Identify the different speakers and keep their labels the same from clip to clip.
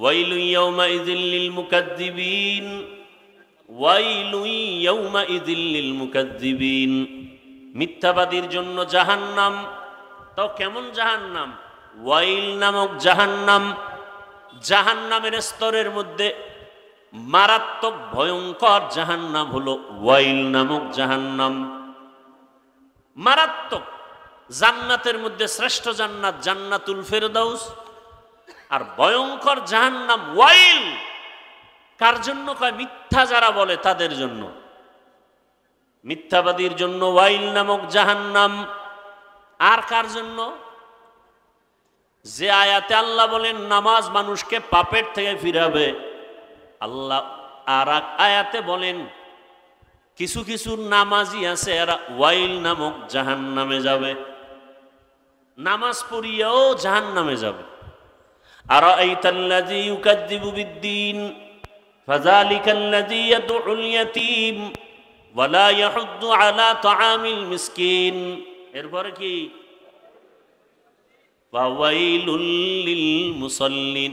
Speaker 1: ওয়াইলুন ইয়াউমাইযিল লিল মুকাজ্জিবিন, ওয়াইলুন ইয়াউমাইযিল লিল মুকাজ্জিবিন। মিথ্যাবাদীর জন্য জাহান্নাম। তাও কেমন জাহান্নাম? ওয়াইল নামক জাহান্নাম। জাহান্নামের স্তরের মধ্যে মারাত্মক ভয়ঙ্কর জাহান্নাম হলো ওয়াইল নামক জাহান্নাম। মারাত্মক। জান্নাতের মধ্যে শ্রেষ্ঠ জান্নাত জান্নাতুল ফেরদাউস, আর ভয়ঙ্কর জাহান্নাম ওয়াইল। কার জন্য? কয় মিথ্যা যারা বলে তাদের জন্য। মিথ্যাবাদীর জন্য ওয়াইল নামক জাহান্নাম। আর কার জন্য? যে আয়াতে আল্লাহ বলেন নামাজ মানুষকে পাপের থেকে ফিরাবে, আল্লাহ আর এক আয়াতে বলেন কিছু কিছু নামাজি আছে এরা ওয়াইল নামক জাহান্নামে যাবে। নামাজ পড়িয়াও জাহান্নামে যাবে। আরাআইতাল্লাযী ইউকাযযিবু বিদ্দীন ফাযালিকাল্লাযী ইয়াদউল ইয়াতীম ওয়া লা ইয়াহুদ্দু আলা তাআমিল মিসকিন। এরপরে কি? ওয়াইলুল লিল মুসাল্লিন।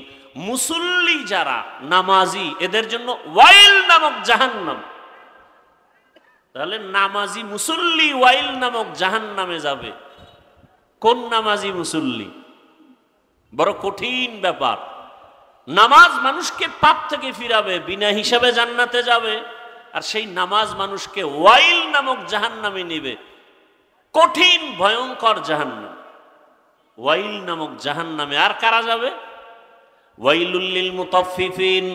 Speaker 1: মুসল্লি যারা নামাজি এদের জন্য ওয়াইল নামক জাহান্নাম। তাহলে নামাজি মুসল্লি ওয়াইল নামক জাহান্নামে যাবে। কোন নামাজি মুসল্লি? বড় কঠিন ব্যাপার। নামাজ মানুষকে পাপ থেকে ফিরাবে, বিনা হিসাবে জান্নাতে যাবে, আর সেই নামাজ মানুষকে ওয়াইল নামক জাহান্নামে নিবে। কঠিন ভয়ঙ্কর জাহান্নাম, ওয়াইল নামক জাহান্নামে। আর কারা যাবে? ওয়াইলুল লিল মুতাফফিফিন।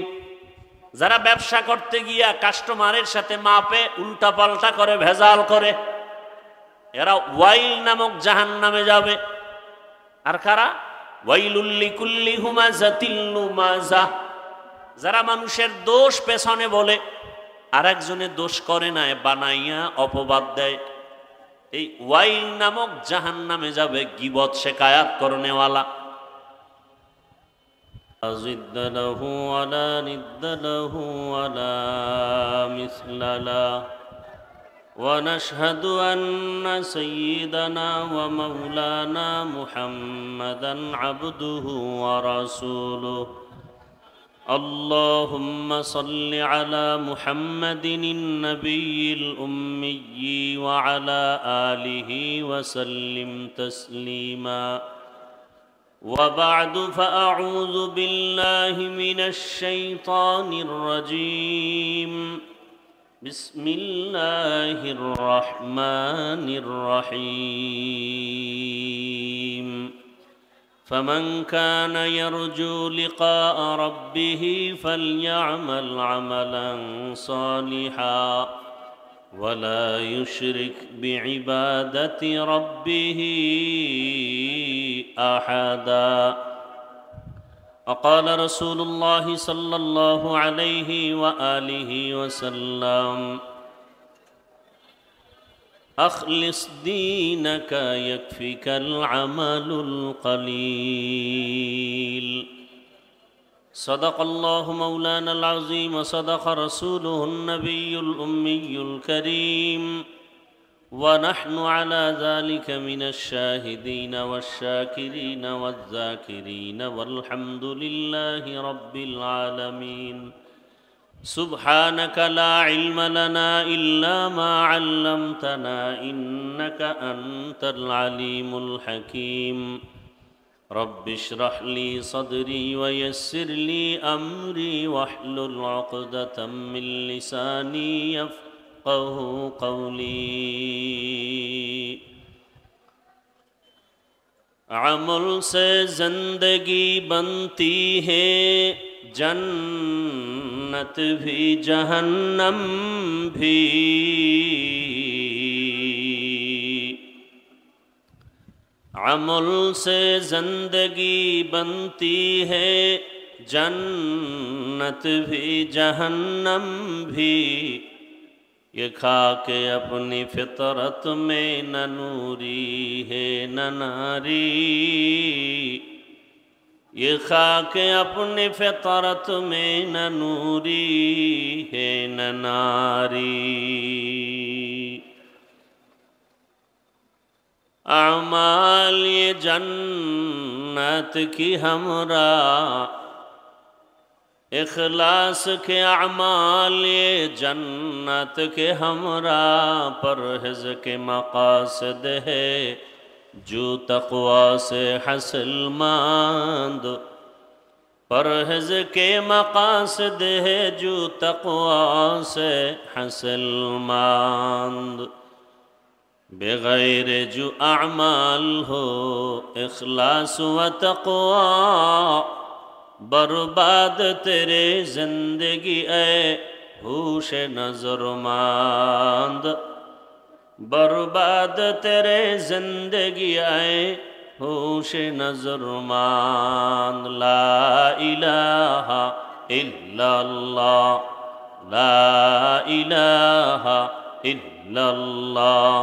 Speaker 1: যারা ব্যবসা করতে গিয়া কাস্টমারের সাথে মাপে উল্টা পাল্টা করে, ভেজাল করে, এরা ওয়াইল নামক জাহান্নামে যাবে। আর কারা? ওয়াইলুল লিকুল্লি হুমাযাতিল লুমাযা। যারা মানুষের দোষ পেছনে বলে, আর একজনের দোষ করে না, বানাইয়া অপবাদ দেয়, এই ওয়াইল নামক জাহান্নামে যাবে। গীবত শিকায়াত করনেওয়ালা। أزد له ولا ند له ولا مثل له ونشهد أن سيدنا ومولانا محمدا عبده ورسوله اللهم صل على محمد النبي الأمي وعلى آله وسلم تسليما وبعد فأعوذ بالله من الشيطان الرجيم بسم الله الرحمن الرحيم فمن كان يرجو لقاء ربه فليعمل عملا صالحا ولا يشرك بعبادة ربه أحدا وقال رسول الله صلى الله عليه وآله وسلم أخلص دينك يكفك العمل القليل صدق الله مولانا العظيم وصدق رسوله النبي الأمي الكريم ونحن على ذلك من الشاهدين والشاكرين والذاكرين والحمد لله رب العالمين سبحانك لا علم لنا إلا ما علمتنا إنك أنت العليم الحكيم رب اشرح لي صدري ويسر لي أمري واحلل عقدة من لساني يفقه قولي عمل سے زندگی بنتی ہے جنت بھی جہنم بھی عمل سے زندگی بنتی ہے جنت بھی جہنم بھی یہ خاک اپنی فطرت میں نہ نوری ہے نہ ناری یہ خاک اپنی فطرت میں نہ نوری ہے نہ ناری اعمال یہ جنت کی ہمراہ इखलास के अमाल ये जन्नत के हमरा, परहेज के मकासद है जो तक़वा से हासिल मंद। परहेज के मकासद है जो तक़वा से हासिल मंद। बेगैर जो अमाल हो इखलास व तक़वा, बर्बाद तेरे जिंदगी ए होश नज़रमंद। बर्बाद तेरे जिंदगी आए होश नज़रमंद। ला इलाहा इल्लल्लाह, ला इलाहा इल्लल्लाह,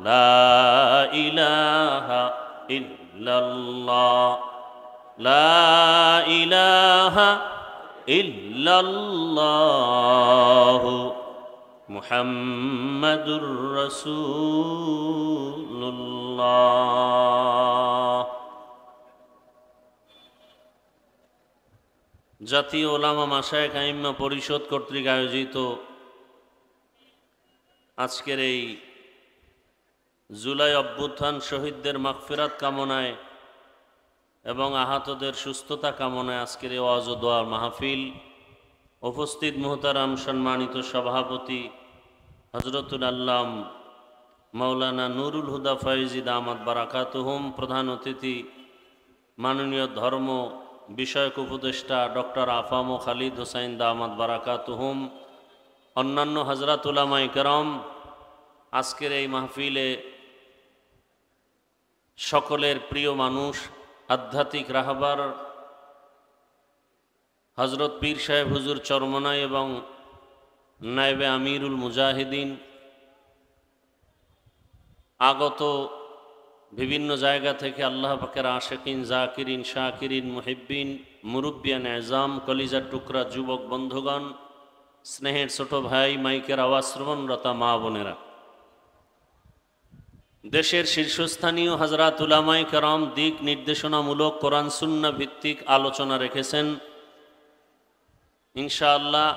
Speaker 1: ला इलाहा इल्लल्लाह, ला इलाहा इल्लल्लाह मुहम्मदुर रसूलुल्लाह। জাতীয় ওলামা মাশায়েখ আইম্মা পরিষদ কর্তৃক আয়োজিত আজকের এই জুলাই অভ্যুত্থান শহীদদের মাগফিরাত কামনায় এবং আহতদের সুস্থতা কামনায় আজকের এই ওয়াজ ও দোয়ার মাহফিল। উপস্থিত মুহতারাম সম্মানিত সভাপতি হযরতুল আল্লাম মাওলানা নুরুল হুদা ফয়েজি দামাত বারাকাতুহুম, প্রধান অতিথি মাননীয় ধর্ম বিষয়ক উপদেষ্টা ডক্টর আফাম ও খালিদ হোসাইন দামাত বারাকাতুহুম, অন্যান্য হযরত উলামায়ে কেরাম, আজকের এই মাহফিলে সকলের প্রিয় মানুষ আধ্যাত্মিক রাহবার হজরত পীর সাহেব হুজুর চরমনাই এবং নায়েবে আমিরুল মুজাহিদিন, আগত বিভিন্ন জায়গা থেকে আল্লাহ পাকের আশিকিন, জাকিরিন, শাকিরিন, মুহিব্বিন, মুরব্বিয়ান এজাম, কলিজার টুকরা যুবক বন্ধুগণ, স্নেহের ছোট ভাই, মাইকের আওয়াজ শ্রবণরতা মা বোনেরা, দেশের শীর্ষস্থানীয় হযরত উলামায়ে কেরাম দিক নির্দেশনামূলক কোরআন সুন্নাহ ভিত্তিক আলোচনা রেখেছেন। ইনশাআল্লাহ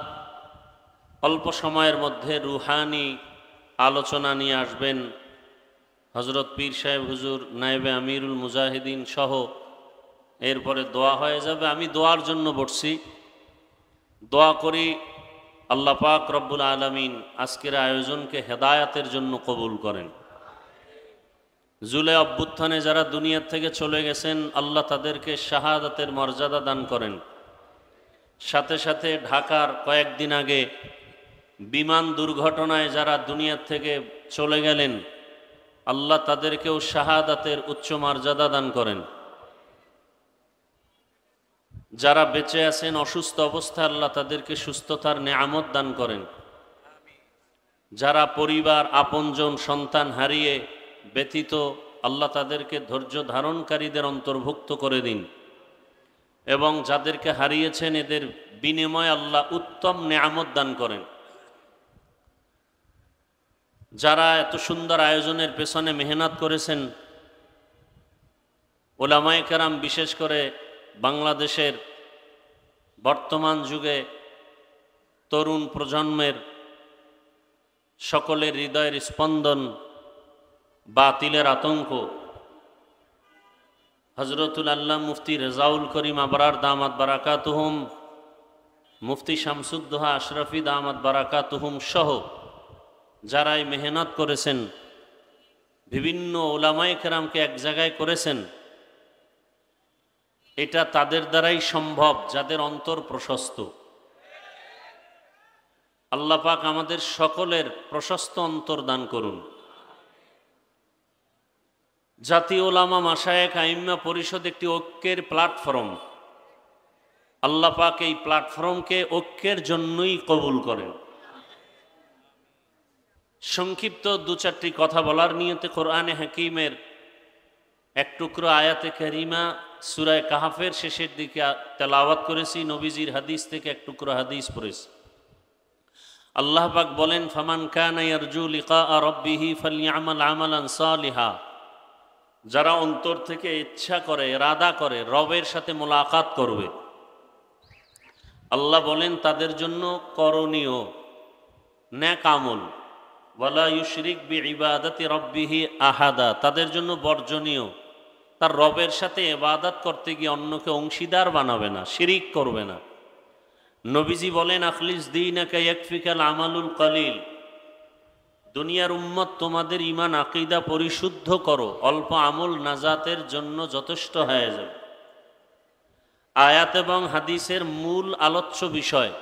Speaker 1: অল্প সময়ের মধ্যে রুহানি আলোচনা নিয়ে আসবেন হযরত পীর সাহেব হুজুর, নায়েবে আমিরুল মুজাহিদিন সহ। এরপরে দোয়া হয়ে যাবে। আমি দোয়ার জন্য বসছি। দোয়া করি আল্লাহ পাক রব্বুল আলামিন আজকের আয়োজনকে হেদায়াতের জন্য কবুল করেন। জুলাই অভ্যুত্থানে যারা দুনিয়ার থেকে চলে গেছেন, আল্লাহ তাদেরকে শাহাদাতের মর্যাদা দান করেন। সাথে সাথে ঢাকার কয়েকদিন আগে বিমান দুর্ঘটনায় যারা দুনিয়ার থেকে চলে গেলেন, আল্লাহ তাদেরকেও শাহাদাতের উচ্চ মর্যাদা দান করেন। যারা বেঁচে আছেন অসুস্থ অবস্থায়, আল্লাহ তাদেরকে সুস্থতার নেয়ামত দান করেন। যারা পরিবার, আপনজন, সন্তান হারিয়ে ব্যথিত, আল্লাহ তাদেরকে ধৈর্য ধারণকারীদের অন্তর্ভুক্ত করে দিন। এবং যাদেরকে হারিয়েছেন এদের বিনিময়ে আল্লাহ উত্তম নেয়ামত দান করেন। যারা এত সুন্দর আয়োজনের পেছনে মেহনত করেছেন, উলামায়ে কেরাম, বিশেষ করে বাংলাদেশের বর্তমান যুগে তরুণ প্রজন্মের সকলের হৃদয়ের স্পন্দন, বাতিলের আতঙ্ক, হযরতুল আল্লাহ মুফতি রেজাউল করিম আবরার দামাত বারাকাতুহুম, মুফতি শামসুদ্দোহা আশরাফি দামাত বারাকাতুহুম সহ যারা এই মেহনত করেছেন, বিভিন্ন উলামায়ে কেরামকে এক জায়গায় করেছেন, এটা তাদের দ্বারাই সম্ভব যাদের অন্তর প্রশস্ত। আল্লাহ পাক আমাদের সকলের প্রশস্ত অন্তর দান করুন। জাতীয় উলামা মাশায়েখ আইম্মা পরিষদ একটি ঐক্যের প্ল্যাটফর্ম। আল্লাহ পাক এই প্ল্যাটফর্মকে ঐক্যের জন্যই কবুল করেন। সংক্ষিপ্ত দু চারটি কথা বলার নিয়তে কোরআনে হাকিমের এক টুকরো আয়াতে কারিমা সূরা কাহফের শেষের দিকে তেলাওয়াত করেছি। নবীজির হাদিস থেকে এক টুকরো হাদিস পড়েছি। আল্লাহ পাক বলেন, ফামান কানা ইয়ারজু লিকা রাব্বিহি ফালইআমাল আমালান সালিহা। যারা অন্তর থেকে ইচ্ছা করে, ইরাদা করে রবের সাথে মোলাকাত করবে, আল্লাহ বলেন তাদের জন্য করণীয় নেক আমল, ওয়ালা ইউশরিক বিইবাদাতি রাব্বিহি আহাদা, তাদের জন্য বর্জনীয় তার রবের সাথে ইবাদত করতে গিয়ে অন্যকে অংশীদার বানাবে না, শিরিক করবে না। নবীজি বলেন আখলিস দীনাকা ইয়াকফিকাল আমালুল কলিল, দুনিয়ার উম্মত তোমাদের ঈমান আকীদা পরিশুদ্ধ করো, অল্প আমল নাজাতের জন্য যথেষ্ট হয়ে যাবে। আয়াত এবং হাদিসের মূল আলোচ্য বিষয়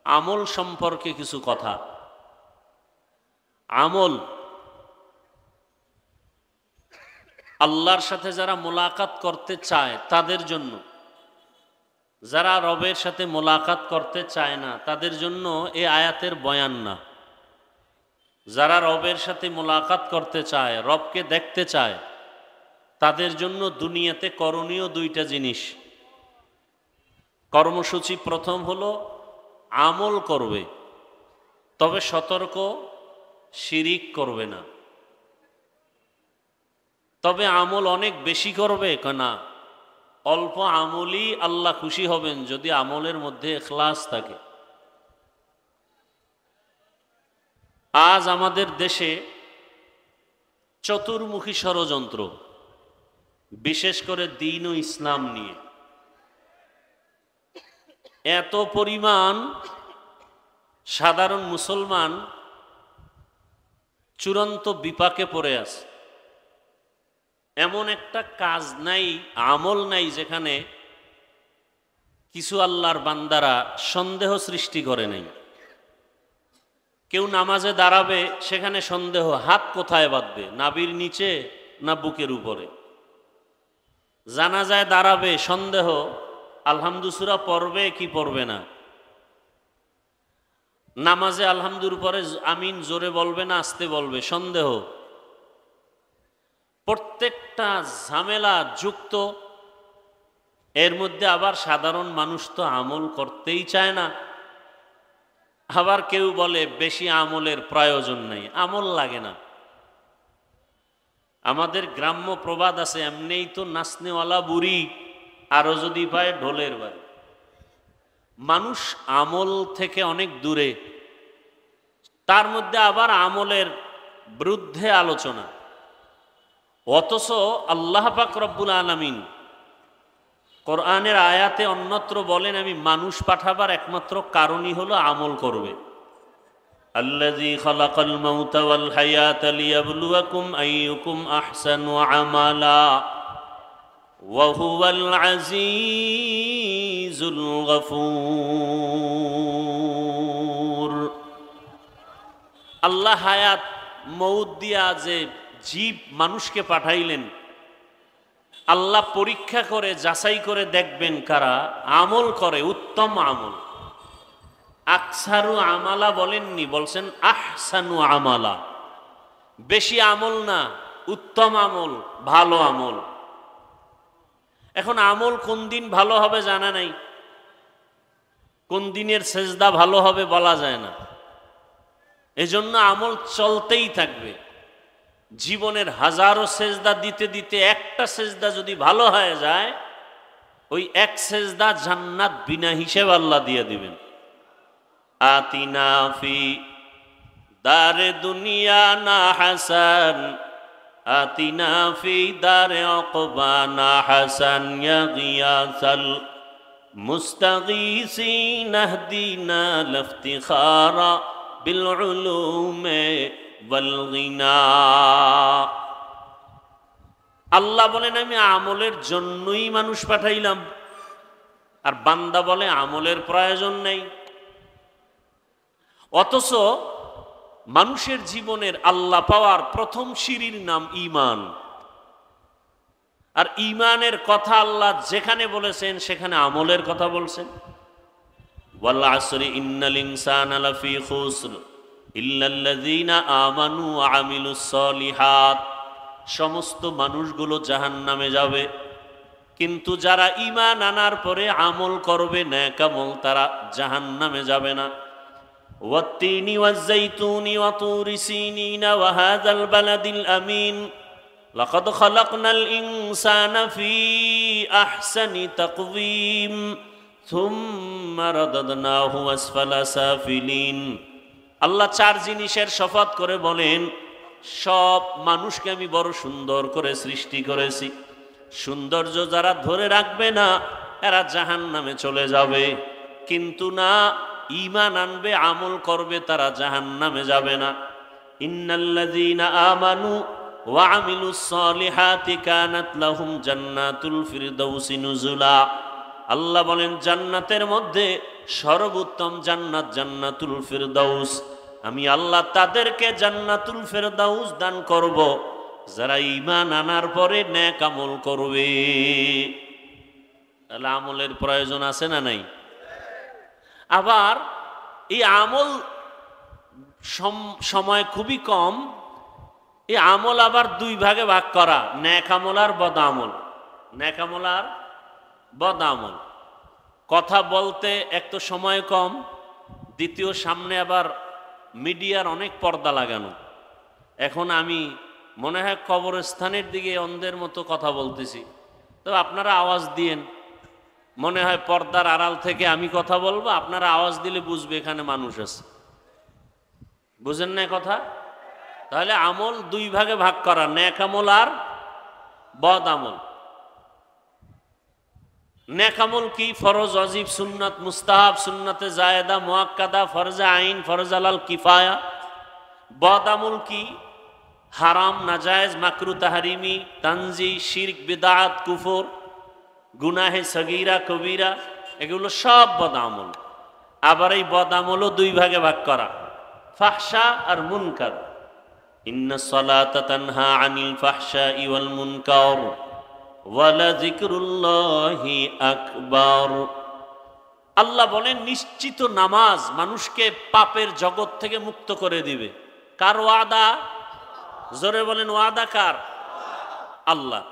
Speaker 1: আমল সম্পর্কে কিছু কথা। আমল আল্লাহর সাথে যারা মোলাকাত করতে চায় তাদের জন্য, যারা রবের সাথে মোলাকাত করতে চায় না তাদের জন্য এই আয়াতের বয়ান না। যারা রবের সাথে মোলাকাত করতে চায়, রবকে দেখতে চায়, তাদের জন্য দুনিয়াতে করণীয় দুইটা জিনিস। কর্মসূচি প্রথম হলো আমল করবে, তবে সতর্ক শিরিক করবে না। তবে আমল অনেক বেশি করবে না, অল্প আমলই আল্লাহ খুশি হবেন যদি আমলের মধ্যে ইখলাস থাকে। আজ আমাদের দেশে চতুর্মুখী ষড়যন্ত্র, বিশেষ করে দ্বীন ও ইসলাম নিয়ে এত পরিমাণ সাধারণ মুসলমান চূড়ান্ত বিপাকে পড়ে আছে। এমন একটা কাজ নাই, আমল নাই যেখানে কিছু আল্লাহর বান্দারা সন্দেহ সৃষ্টি করে নাই। কেউ নামাজে দাঁড়াবে, সেখানে সন্দেহ, হাত কোথায় বাঁধবে, নাভির নিচে না বুকের উপরে। জানাজায় দাঁড়াবে, সন্দেহ, আলহামদু সূরা পড়বে কি পড়বে না। নামাজে আলহামদুর পরে আমিন জোরে বলবে না আস্তে বলবে, সন্দেহ। প্রত্যেকটা ঝামেলা যুক্ত। এর মধ্যে আবার সাধারণ মানুষ তো আমল করতেই চায় না। আবার কেউ বলে বেশি আমলের প্রয়োজন নেই, আমল লাগে না। আমাদের গ্রাম্য প্রবাদ আছে, এমনিই তো নাচনেওয়ালা বুড়ি, আরো যদি পায় ঢোলের বাড়ি। মানুষ আমল থেকে অনেক দূরে, তার মধ্যে আবার আমলের বিরুদ্ধে আলোচনা। অথচ আল্লাহ পাক রব্বুল আলামিন কোরআনের আয়াতে অন্যত্র বলেন আমি মানুষ পাঠাবার একমাত্র কারণই হলো আমল করবে। আল্লাযী খালাকাল মাউতা ওয়াল হায়াতা লিয়াবলুয়াকুম আইয়ুকুম আহসানু আমালা ওয়া হুয়াল আজিজুল গফুর। আল্লাহ হায়াত মউত দিয়া যে জীব মানুষকে পাঠাইলেন, আল্লাহ পরীক্ষা করে যাচাই করে দেখবেন কারা আমল করে, উত্তম আমল। আকসারু আমালা বলেননি, বলছেন আহসানু আমালা। বেশি আমল না, উত্তম আমল, ভালো আমল। এখন আমল কোন দিন ভালো হবে জানা নাই, কোন দিনের সেজদা ভালো হবে বলা যায় না। এজন্য আমল চলতেই থাকবে। জীবনের হাজারো সেজদা দিতে দিতে একটা সেজদা যদি ভালো হয়ে যায়, ওই এক সেজদা জান্নাত বিনা হিসেবে আল্লাহ দিয়ে দিবেন। আতিনা ফি দারে দুনিয়া না হাসান, আতিনা ফি দারে উকবা না হাসান, ইয়া গিয়াসাল মুস্তাগীসিন আহদিনা লিফতিখারা বিল উলুমে ওয়াল গিনা। আল্লাহ বলেন আমি আমলের জন্যই মানুষ পাঠাইলাম, আর বান্দা বলে আমলের প্রয়োজন নেই। অথচ মানুষের জীবনের আল্লাহ পাওয়ার প্রথম সিঁড়ির নাম ঈমান। আর ঈমানের কথা আল্লাহ যেখানে বলেছেন সেখানে আমলের কথা বলছেন। ওয়াল আসরি ইন্নাল ইনসানা লাফি খুসর ইল্লাল্লাযীনা আমানু ওয়া আমিলুস সলিহাত। সমস্ত মানুষগুলো জাহান্নামে যাবে, কিন্তু যারা ঈমান আনার পরে আমল করবে নেক আমল, তারা জাহান্নামে যাবে না। ওয়াত-তিনি ওয়াজ-যাইতুনি ওয়া তুরি সিনিনা ওয়া হাযাল বালাদিল আমিন লাকাদ খালাকনাল ইনসানা ফি আহসানি তাকওয়িম থুম্মা রাদাদনাহু আসফালা সাফিলিন। আল্লাহ চার জিনিসের শপথ করে বলেন, সব মানুষকে আমি বড় সুন্দর করে সৃষ্টি করেছি, সৌন্দর্য যারা ধরে রাখবে না এরা জাহান্নামে চলে যাবে, কিন্তু না, ঈমান আনবে আমল করবে তারা জাহান্নামে যাবে না। ইন্নাল্লাযীনা আমানু ওয়া আমিলুস সালিহাতি কানাত লাহুম জান্নাতুল ফিরদাউসি নুজুলা। আল্লাহ বলেন জান্নাতের মধ্যে সর্বোত্তম জান্নাত জান্নাতুল ফিরদাউস। আমি আল্লাহ তাদেরকে জান্নাতুল ফিরদাউস দান করব যারা ঈমান আনার পরে নেক আমল করবে। তাহলে আমলের প্রয়োজন আছে না নাই? আবার এই আমল সময় খুবই কম, এই আমল আবার দুই ভাগে ভাগ করা, নেক আমল আর বদ আমল। নেক আমল আর বদ আমল। কথা বলতে এক তো সময় কম, দ্বিতীয় সামনে আবার মিডিয়ার অনেক পর্দা লাগানো। এখন আমি মনে হয় কবরস্থানের দিকে অন্ধের মতো কথা বলতেছি, তো আপনারা আওয়াজ দিয়েন, মনে হয় পর্দার আড়াল থেকে আমি কথা বলবো, আপনারা আওয়াজ দিলে বুঝবে এখানে মানুষ আছে। বুঝেন না কথা? তাহলে আমল দুই ভাগে ভাগ করা, নেক আমল আর বদ আমল। নেক আমল কি? ফরজ, ওয়াজিব, সুন্নাত, মুস্তাহাব, সুন্নাতে জায়েদা, মুআক্কাদা, ফরজে আইন, ফরজ আলাল কিফায়া। বদ আমল কি? হারাম, নাজায়েজ, মাকরু, তাহরিমি, তানজি, শিরক, বিদআত, কুফর, গুনাহে সগীরা, কবিরা, এগুলো সব বদ আমল। আবার এই বদ আমলও দুই ভাগে ভাগ করা, ফাহশা আর মুনকার। ইন্নাস সালাতা তানহা আনিল ফাহশাই ওয়াল মুনকার ওয়ালাযিকরুল্লাহি আকবার। আল্লাহ বলেন নিশ্চিত নামাজ মানুষকে পাপের জগৎ থেকে মুক্ত করে দিবে। কার ওয়াদা? জোরে বলেন ওয়াদা কার? আল্লাহ।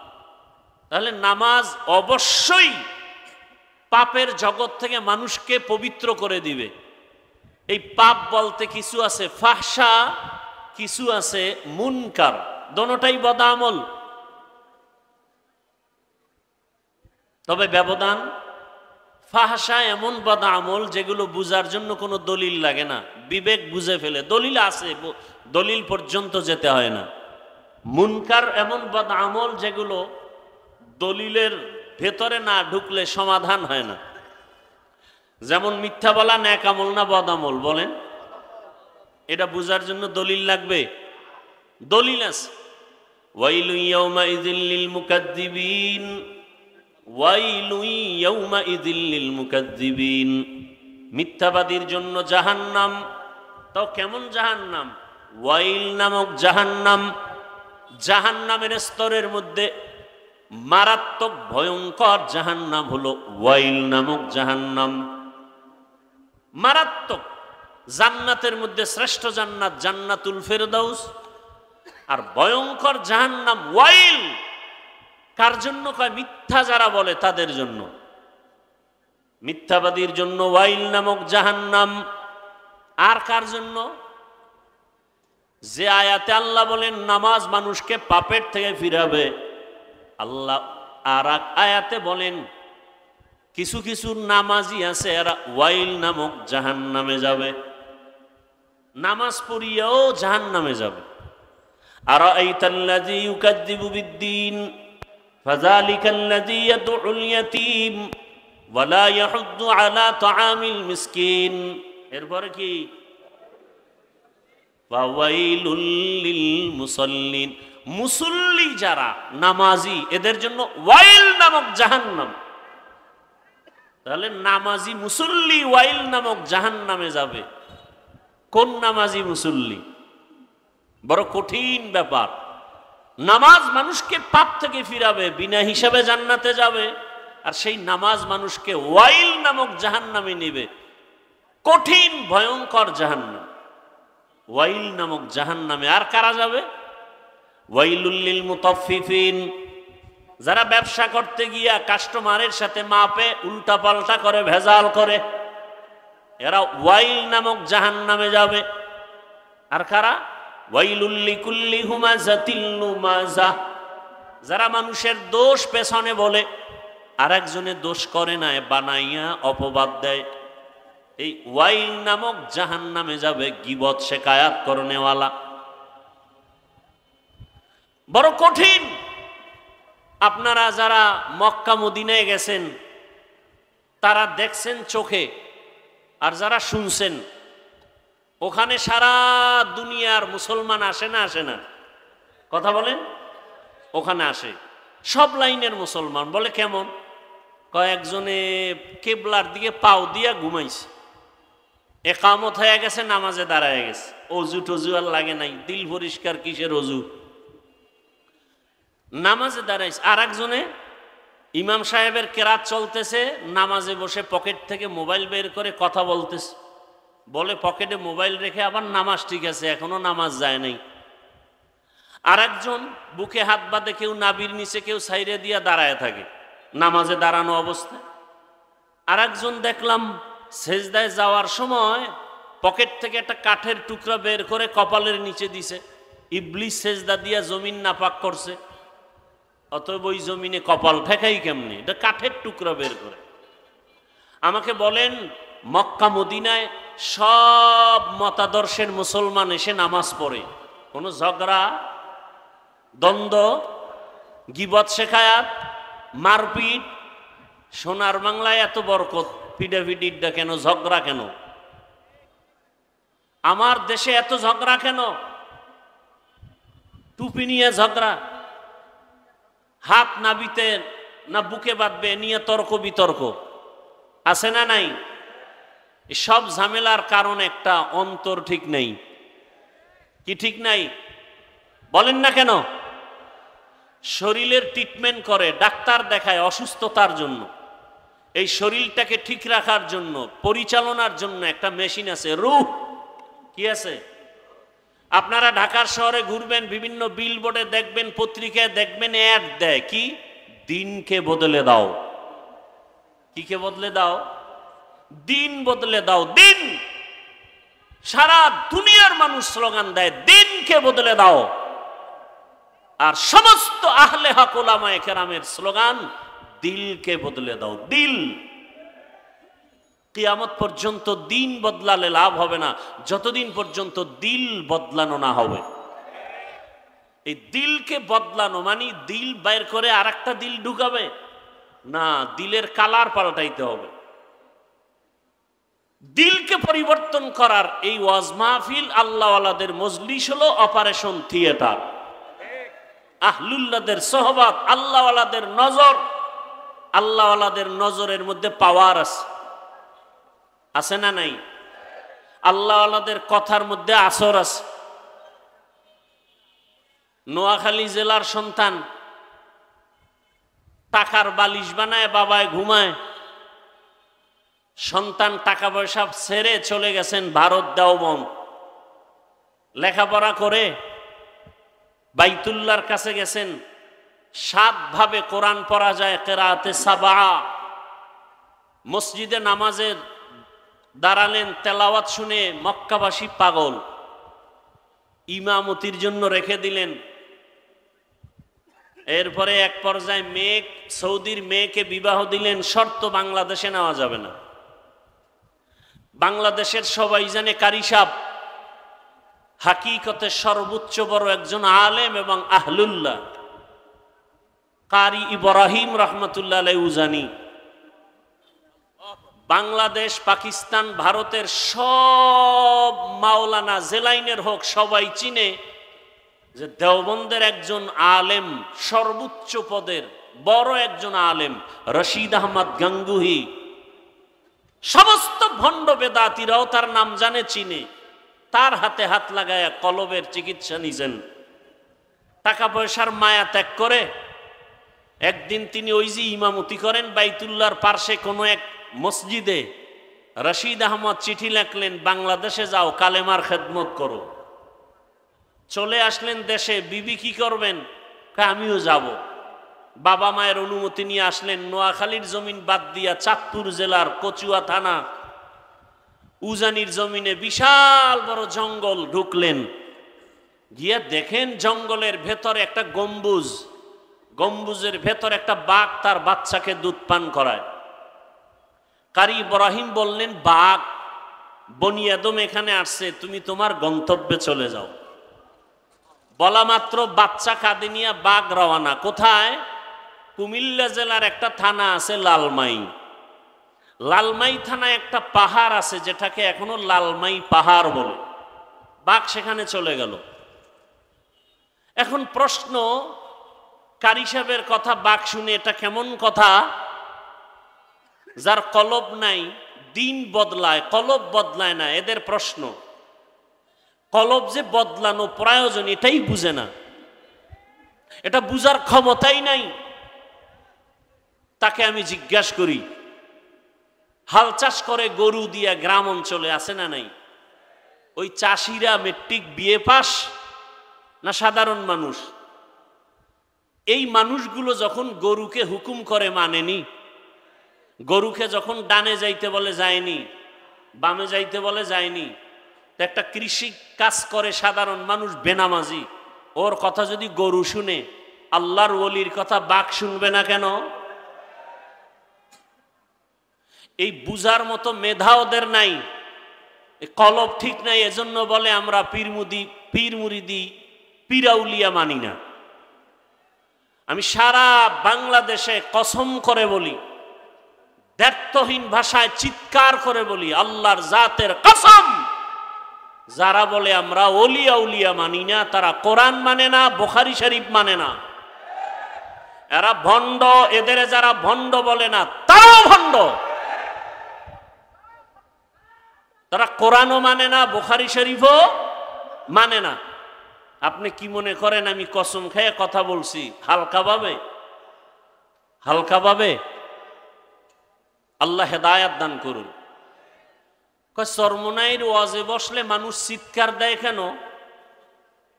Speaker 1: তাহলে নামাজ অবশ্যই পাপের জগৎ থেকে মানুষকে পবিত্র করে দিবে। এই পাপ বলতে কিছু আছে ফাহশা, কিছু আছে মুনকার, দোনোটাই বদআমল। তবে ব্যবধান, ফাহশা এমন বদআমল যেগুলো বুঝার জন্য কোনো দলিল লাগে না, বিবেক বুঝে ফেলে, দলিল আছে, দলিল পর্যন্ত যেতে হয় না। মুনকার এমন বদআমল যেগুলো দলিলের ভেতরে না ঢুকলে সমাধান হয় না। যেমন মিথ্যা বলা নেক আমল না বদআমল? বলেন, এটা বুঝার জন্য দলিল লাগবে? দলিল আছে। ওয়াইলু ইয়াউমাইযিল লিল মুকাদ্দিবিন, ওয়াইলু ইয়াউমাইযিল লিল মুকাদ্দিবিন। মিথ্যাবাদীর জন্য জাহান্নাম। তো কেমন জাহান্নাম? ওয়াইল নামক জাহান্নাম। জাহান্নামের স্তরের মধ্যে মারাত্মক ভয়ঙ্কর জাহান্নাম হলো ওয়াইল নামক জাহান্নাম। মারাত্মক। জান্নাতের মধ্যে শ্রেষ্ঠ জান্নাত জান্নাতুল ফিরদাউস, আর ভয়ঙ্কর জাহান্নাম ওয়াইল। কার জন্য? কয় মিথ্যা যারা বলে তাদের জন্য। মিথ্যাবাদীর জন্য ওয়াইল নামক জাহান্নাম। আর কার জন্য? যে আয়াতে আল্লাহ বলেন নামাজ মানুষকে পাপের থেকে ফিরাবে, আল্লাহ আর এক আয়াতে বলেন কিছু কিছু নামাজি আছে এরা ওয়াইল নামক জাহান্নামে যাবে, নামাজ পড়িয়াও জাহান্নামে যাবে। আরাআইতাল্লাযী ইউকাযযিবু বিদ্দীন ফাযালিকাল্লাযী ইয়াদউল ইয়াতীম ওয়া লা ইয়াহুদ্দু আলা তাআমিল মিসকিন। এরপরে কি? ওয়াইলুল লিল মুসাল্লিন। মুসল্লি যারা নামাজি এদের জন্য ওয়াইল নামক জাহান্নাম। তাহলে নামাজি মুসল্লি ওয়াইল নামক জাহান্নামে যাবে। কোন নামাজি মুসল্লি? বড় কঠিন ব্যাপার। নামাজ মানুষকে পাপ থেকে ফিরাবে, বিনা হিসাবে জান্নাতে যাবে, আর সেই নামাজ মানুষকে ওয়াইল নামক জাহান্নামে নেবে। কঠিন ভয়ঙ্কর জাহান্নাম, ওয়াইল নামক জাহান্নামে। আর কারা যাবে? ওয়াইলুল লিল মুতাফফিফিন। যারা ব্যবসা করতে গিয়া কাস্টমারের সাথে মাপে উল্টা পাল্টা করে, ভেজাল করে, এরা ওয়াইল নামক জাহান্নামে যাবে। আর কারা? ওয়াইলুল লিকুল্লি হুমাযাতিল লুমাযা। যারা মানুষের দোষ পেছনে বলে, আর একজনে দোষ করে না, বানাইয়া অপবাদ দেয়। এই ওয়াইল নামক জাহান্নামে যাবে গীবত শেকায়াত করনেওয়ালা। বড় কঠিন। আপনারা যারা মক্কা মদিনায় গেছেন তারা দেখছেন চোখে, আর যারা শুনছেন, ওখানে সারা দুনিয়ার মুসলমান আসে না আসে না? কথা বলেন। ওখানে আসে সব লাইনের মুসলমান। বলে কেমন? কয়েকজনে কেবলার দিকে পাও দিয়া ঘুমাইছে, একামত হয়ে গেছে, নামাজে দাঁড়ায় গেছে, অজু টজু আর লাগে নাই, দিল পরিষ্কার, কিসের অজু, নামাজে দাঁড়াইছে। আর একজনে ইমাম সাহেবের কেরাত চলতেছে, নামাজে বসে পকেট থেকে মোবাইল বের করে কথা বলতেছে। বলে পকেটে মোবাইল রেখে আবার নামাজ ঠিক আছে, এখনো নামাজ যায় নাই। আর একজন বুকে হাত বাঁধে, কেউ নাবির নিচে, কেউ সাইরে দিয়া দাঁড়ায় থাকে নামাজে দাঁড়ানো অবস্থায়। আর একজন দেখলাম সেজদায় যাওয়ার সময় পকেট থেকে একটা কাঠের টুকরা বের করে কপালের নিচে দিছে। ইবলিস সেজদা দিয়া জমিন নাপাক করছে, অতএব ওই জমিনে কপাল ঠেকাই কেমনি? এটা কাঠের টুকরা বের করে। আমাকে বলেন, মক্কা মদিনায় সব মতাদর্শের মুসলমান এসে নামাজ পড়ে, কোনো ঝগড়া দ্বন্দ্ব, গীবত শেখায়াত, মারপিট? সোনার বাংলায় এত বরকত, পিডাপিডিটা কেন, ঝগড়া কেন? আমার দেশে এত ঝগড়া কেন? টুপি নিয়ে ঝগড়া, হাত নাবিতে না বুকে বাঁধবে নিয়ে তর্ক বিতর্ক, আছে না নাই? সব ঝামেলার কারণ একটা, অন্তর ঠিক নেই। কি ঠিক নাই? বলেন না কেন? শরীরের ট্রিটমেন্ট করে, ডাক্তার দেখায় অসুস্থতার জন্য। এই শরীরটাকে ঠিক রাখার জন্য, পরিচালনার জন্য একটা মেশিন আছে, রূহ। কি আছে? আপনারা ঢাকার শহরে ঘুরবেন, বিভিন্ন বিলবোর্ডে দেখবেন, পত্রিকায় দেখবেন, অ্যাড দেয় কি? দিনকে বদলে দাও। কি কে বদলে দাও? দিন বদলে দাও। দিন, সারা দুনিয়ার মানুষ স্লোগান দেয় দিনকে বদলে দাও। আর সমস্ত আহলে হক উলামায়ে কেরামের স্লোগান দিলকে বদলে দাও। দিল। কিয়ামত পর্যন্ত দিন বদলালে লাভ হবে না, যতদিন পর্যন্ত দিল বদলানো না হবে। এই দিলকে বদলানো মানে দিল বাইর করে আর একটা দিল ঢুকাবে না, দিলের কালার পাল্টাইতে হবে। দিলকে পরিবর্তন করার এই ওয়াজ মাহফিল, আল্লাহওয়ালাদের মজলিস হলো অপারেশন থিয়েটার। আহলুল্লাহদের সোহবত, আল্লাহওয়ালাদের নজর, আল্লাহওয়ালাদের নজরের মধ্যে পাওয়ার আছে, আছে না নাই? আল্লাহওয়ালাদের কথার মধ্যে আসর আছে। নোয়াখালী জেলার সন্তান টাকার বালিশ বানায় বাবায় ঘুমায়, সন্তান টাকা পয়সা ছেড়ে চলে গেছেন ভারত দেওবন্দ, লেখাপড়া করে বাইতুল্লাহর কাছে গেছেন, 7 ভাবে কোরআন পড়া যায়, কেরাতে সাবা। মসজিদে নামাজে দাঁড়ালেন, তেলাওয়াত শুনে মক্কাবাসী পাগল, ইমামতির জন্য রেখে দিলেন। এরপরে এক পর্যায়ে মেয়ে, সৌদির মেয়েকে বিবাহ দিলেন, শর্ত বাংলাদেশে নেওয়া যাবে না। বাংলাদেশের সবাই জানে কারি সাহেব হাকিকতে সর্বোচ্চ বড় একজন আলেম এবং আহলুল্লাহ, কারি ইব্রাহিম রহমতুল্লাহ আলাইহি উজানি। বাংলাদেশ, পাকিস্তান, ভারতের সব মাওলানা জেলাইনের হোক সবাই চিনে যে দেওবন্দের একজন আলেম, সর্বোচ্চ পদের বড় একজন আলেম, রশিদ আহমদ গাঙ্গুহি। সমস্ত ভণ্ড বেদাতিরাও তার নাম জানে, চিনে। তার হাতে হাত লাগায় কলবের চিকিৎসা নিছেন। টাকা পয়সার মায়া ত্যাগ করে একদিন তিনি ওই যে ইমামতি করেন বাইতুল্লাহর পার্শ্বে কোনো এক মসজিদে, রশিদ আহমদ চিঠি লিখলেন, বাংলাদেশে যাও, কালেমার খেদমত করো। চলে আসলেন দেশে। বিবি কি করবেন? আমিও যাব। বাবা মায়ের অনুমতি নিয়ে আসলেন। নোয়াখালীর জমিন বাদ দিয়া চাঁদপুর জেলার কচুয়া থানা উজানির জমিনে বিশাল বড় জঙ্গল ঢুকলেন। গিয়ে দেখেন জঙ্গলের ভেতরে একটা গম্বুজ, গম্বুজের ভেতর একটা বাঘ তার বাচ্চাকে দুধ পান করায়। কারি ইব্রাহিম বললেন, বাঘ, বনি আদম এখানে আসছে, তুমি তোমার গন্তব্যে চলে যাও। বলা মাত্র বাচ্চা কাঁধে নিয়ে বাঘ রওয়ানা। কোথায়? কুমিল্লা জেলার একটা থানা আছে লালমাই। লালমাই থানায় একটা পাহাড় আছে যেটাকে এখনো লালমাই পাহাড় বলে। বাঘ সেখানে চলে গেল। এখন প্রশ্ন, কারি সাহেবের কথা বাঘ শুনে এটা কেমন কথা? যার কলব নাই, দিন বদলায়, কলব বদলায় না। এদের প্রশ্ন, কলব যে বদলানো প্রয়োজন এটাই বুঝে না, এটা বুঝার ক্ষমতাই নাই। তাকে আমি জিজ্ঞাসা করি, হাল চাষ করে গরু দিয়া গ্রাম অঞ্চলে, আছে না নাই? ওই চাষিরা মেট্রিক বিএ পাস না সাধারণ মানুষ? এই মানুষগুলো যখন গরুকে হুকুম করে মানেনি, গরুকে যখন ডানে যাইতে বলে যায়নি, বামে যাইতে বলে যায়নি। তো একটা কৃষি কাজ করে সাধারণ মানুষ বেনামাজি, ওর কথা যদি গরু শুনে, আল্লাহর ওলির কথা বাঘ শুনবে না কেন? এই বুঝার মতো মেধা ওদের নাই, কলব ঠিক নাই। এজন্য বলে আমরা পীর মুরিদি পীরাউলিয়া মানি না। আমি সারা বাংলাদেশে কসম করে বলি, দ্ব্যর্থহীন ভাষায় চিৎকার করে বলি, আল্লাহর জাতের কসম, যারা বলে আমরা ওলিয়া উলিয়া মানি না, তারা কোরআন মানে না, বুখারী শরীফ মানে না। এরা ভণ্ড। এদের যারা ভণ্ড বলে না তারাও ভণ্ড। তারা কোরআনও মানে না, বুখারী শরীফও মানে না। আপনি কি মনে করেন আমি কসম খেয়ে কথা বলছি হালকাভাবে? হালকাভাবে? আল্লাহ হেদায়াত দান করুন। চরমনাইর ওয়াজে বসলে মানুষ চিৎকার দেয় কেন?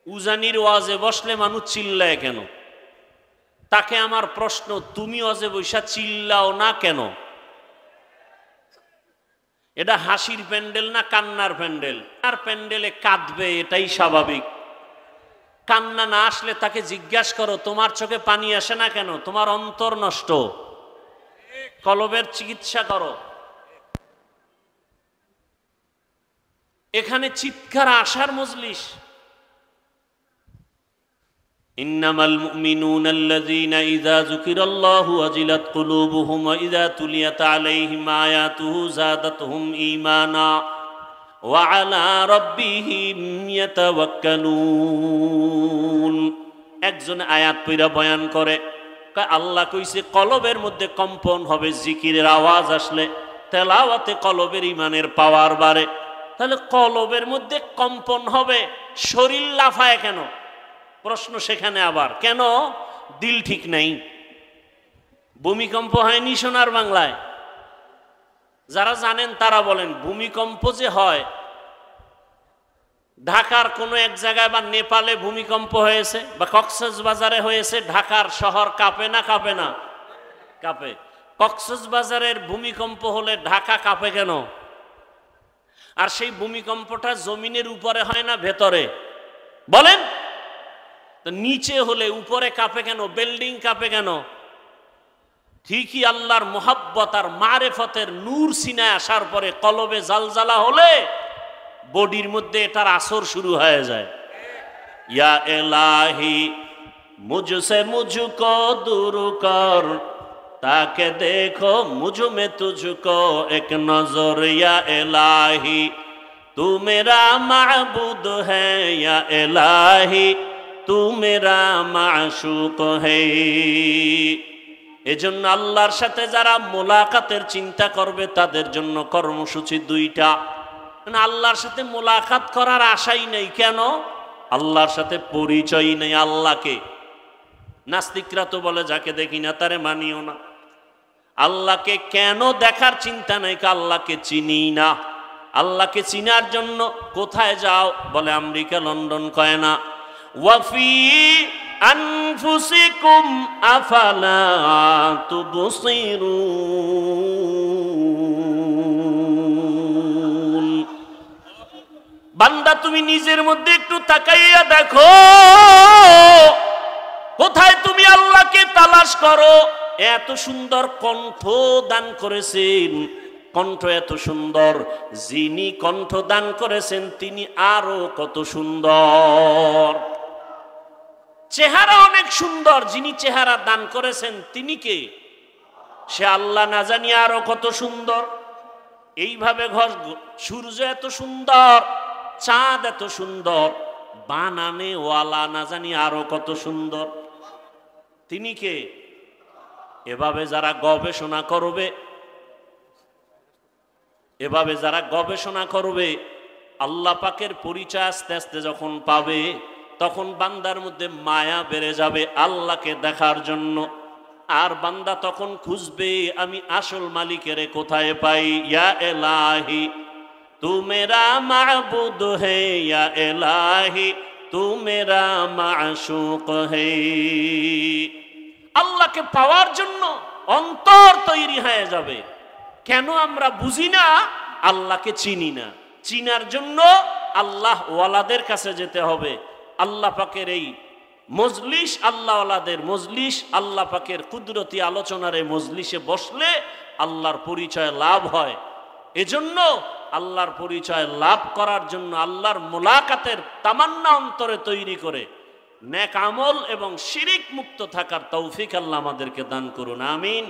Speaker 1: উজানির ওয়াজে বসলে মানুষ চিল্লায় কেন? তাকে আমার প্রশ্ন, তুমি ওয়াজে বৈশা চিল্লাও না কেন? এটা হাসির প্যান্ডেল না কান্নার প্যান্ডেল? আর প্যান্ডেলে কাঁদবে, এটাই স্বাভাবিক। কান্না না আসলে তাকে জিজ্ঞাসা করো, তোমার চোখে পানি আসে না কেন? তোমার অন্তর নষ্ট, কলবের চিকিৎসা করো। এখানে চিৎকার আসার মজলিস। ইন্নামাল মুমিনুনা আল্লাযীনা ইযা যুকিরাল্লাহু ওয়াজিলাত কুলুবুহুম ওয়া ইযা তুলিয়াত আলাইহিম আয়াতুহু যাদাতহুম ঈমানা ওয়া আলা রাব্বিহিম ইয়াতাওয়াক্কালুন। একজন আয়াত পড়া বয়ান করে, আল্লাহ কইছে কলবের মধ্যে কম্পন হবে জিকিরের আওয়াজ আসলে, তেলাওয়াতে কলবের ঈমানের পাওয়ার বাড়ে। তাহলে কলবের মধ্যে কম্পন হবে, শরীর লাফায় কেন? প্রশ্ন সেখানে আবার, কেন? দিল ঠিক নাই। ভূমিকম্প হয়নি সোনার বাংলায়? যারা জানেন তারা বলেন, ভূমিকম্প যে হয় ঢাকার কোনো এক জায়গায় বা নেপালে ভূমিকম্প হয়েছে বা কক্সবাজারে হয়েছে, ঢাকার শহর কাঁপে না কাঁপে না? কাঁপে। কক্সবাজারের ভূমিকম্প হলে ঢাকা কাঁপে কেন? আর সেই ভূমিকম্পটা জমিনের উপরে হয় না ভেতরে? বলেন তো, নিচে হলে উপরে কাঁপে কেন? বিল্ডিং কাঁপে কেন? ঠিকই আল্লাহর মোহাব্বত আর মারেফতের নূর সিনায় আসার পরে কলবে জালজালা হলে বডির মধ্যে এটার আসর শুরু হয়ে যায়। ইয়া ইলাহি মুঝসে মুঝকো দূর কর, তাকে দেখো মুঝ মে তুঝকো এক নজর। ইয়া ইলাহি তু মেরা মাবুদ হ্যায়, ইয়া ইলাহি তু মেরা মাশুক হ্যায়। এজন্য আল্লাহর সাথে যারা মোলাকাতের চিন্তা করবে তাদের জন্য কর্মসূচি দুইটা। আল্লাহর সাথে মোলাকাত করার আশাই নেই। কেন? আল্লাহর সাথে পরিচয় নেই। আল্লাহকে নাস্তিকরা তো বলে যাকে দেখি না তারে মানিও না। আল্লাহকে কেন দেখার চিন্তা নেই? আল্লাহকে চিনি না। আল্লাহকে চিনার জন্য কোথায় যাও? বলে আমেরিকা, লন্ডন কয় না। ওয়াফি আনফুসিকুম আফালা তুবসিরুন। বান্দা তুমি নিজের মধ্যে একটু তাকাইয়া দেখো, কোথায় তুমি আল্লাহকে তালাশ করো। এত সুন্দর কণ্ঠ দান করেছেন, কণ্ঠ এত সুন্দর, যিনি কণ্ঠ দান করেছেন তিনি আরো কত সুন্দর। চেহারা অনেক সুন্দর, যিনি চেহারা দান করেছেন তিনি কে? সে আল্লাহ, না জানি আরো কত সুন্দর। এইভাবে ঘর, সূর্য এত সুন্দর, চাঁদ এত সুন্দর, বানানে ওয়ালা না জানি আরো কত সুন্দর, তিনি কে? এভাবে যারা গবেষণা করবে, এভাবে যারা গবেষণা করবে, আল্লাহ পাকের পরিচয় আস্তে আস্তে যখন পাবে, তখন বান্দার মধ্যে মায়া বেড়ে যাবে আল্লাহকে দেখার জন্য। আর বান্দা তখন খুঁজবে আমি আসল মালিকের কোথায় পাই। ইয়া এলাহি তু মেরা মাবুদ হে, ইয়া এলাহি তু মেরা মাশুক হে। আল্লাহকে পাওয়ার জন্য অন্তর তৈরি হয়ে যাবে। কেন আমরা বুঝি না, আল্লাহকে চিনি না। চিনার জন্য আল্লাহ ওয়ালাদের কাছে যেতে হবে। আল্লাহ পাকের এই মজলিস, আল্লাহ ওয়ালাদের মজলিস, আল্লাহ পাকের কুদরতি আলোচনার এই মজলিসে বসলে আল্লাহর পরিচয় লাভ হয়। এজন্য আল্লাহর পরিচয় লাভ করার জন্য আল্লাহর মুলাকাতের তামান্না অন্তরে তৈরি করে নেক আমল এবং শিরিক মুক্ত থাকার তৌফিক আল্লাহ আমাদেরকে দান করুন, আমিন।